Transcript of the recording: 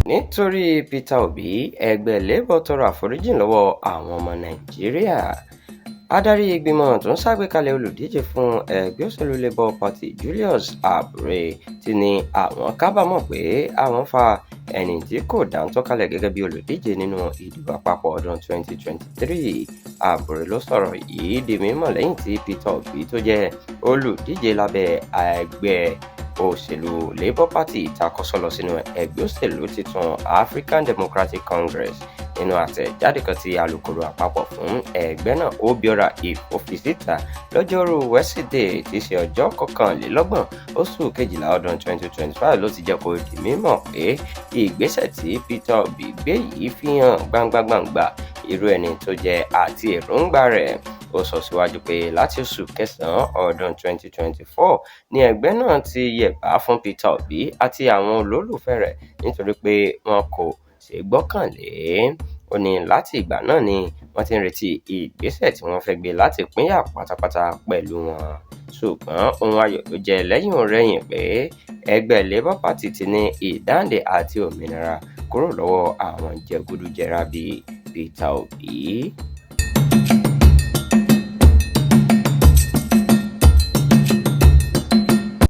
nítorí Peter Obi ẹgbẹ́ Labour tọrọ àforíjìn lọ́wọ́ àwọn ọmọ Nàìjíríà. Adarí ìgbìmọ̀ tó ń ṣàgbékalẹ̀ olùdíje fún ẹgbẹ́ òṣèlú Labour Party Julius Abure ti ní àwọn kábàámọ̀ pé àwọn fa ẹni tí kò dáńtọ́ kalẹ̀ gẹ́gẹ́ bí olùdíje nínú ìdìbò àpapọ̀ ọdún 2023. Abure ló sọ̀rọ̀ yìí di mímọ̀ lẹ́yìn tí Peter Obi tó jẹ́ olùdíje lábẹ́ ẹgbẹ́ òṣèlú Labour Party takọ́sọ lọ sínú ẹgbẹ́ òṣèlú titun African Democratic Congress. Nínú àtẹ̀jáde kan tí alukoro àpapọ̀ fún ẹgbẹ́ náà Obiora Ifo fi síta lọ́jọ́rú Wẹ́sídẹ̀ẹ́ tí í ṣe ọjọ́ 21 oṣù kejìlá ọdún 2025 ló ti jẹ́ kó di mímọ̀ pé ìgbésẹ̀ tí Peter Obi gbé yìí fi hàn gbangba irú ẹni tó jẹ́ àti èròǹgbà rẹ̀. Ó sọ síwájú pé láti oṣù kẹsàn-án ọdún 2024 ni ẹgbẹ́ náà ti yẹ̀bá fún Peter Obi àti àwọn olólùfẹ́ rẹ̀ nítorí pé wọn kò ṣe gbọ́kànlé. Ó ní láti ìgbà náà ni wọ́n ti ń retí ìgbésẹ̀ tí wọ́n fẹ́ gbé láti pínyà pátápátá pẹ̀lú wọn. Ṣùgbọ́n ohun ayọ̀ ló jẹ́ lẹ́yìn ọ̀rẹyìn pé ẹgbẹ́ Labour Party ti ní ìdáǹdè àti òmìnira kúrò lọ́wọ́ àwọn jẹgúdújẹrá bíi Peter Obi.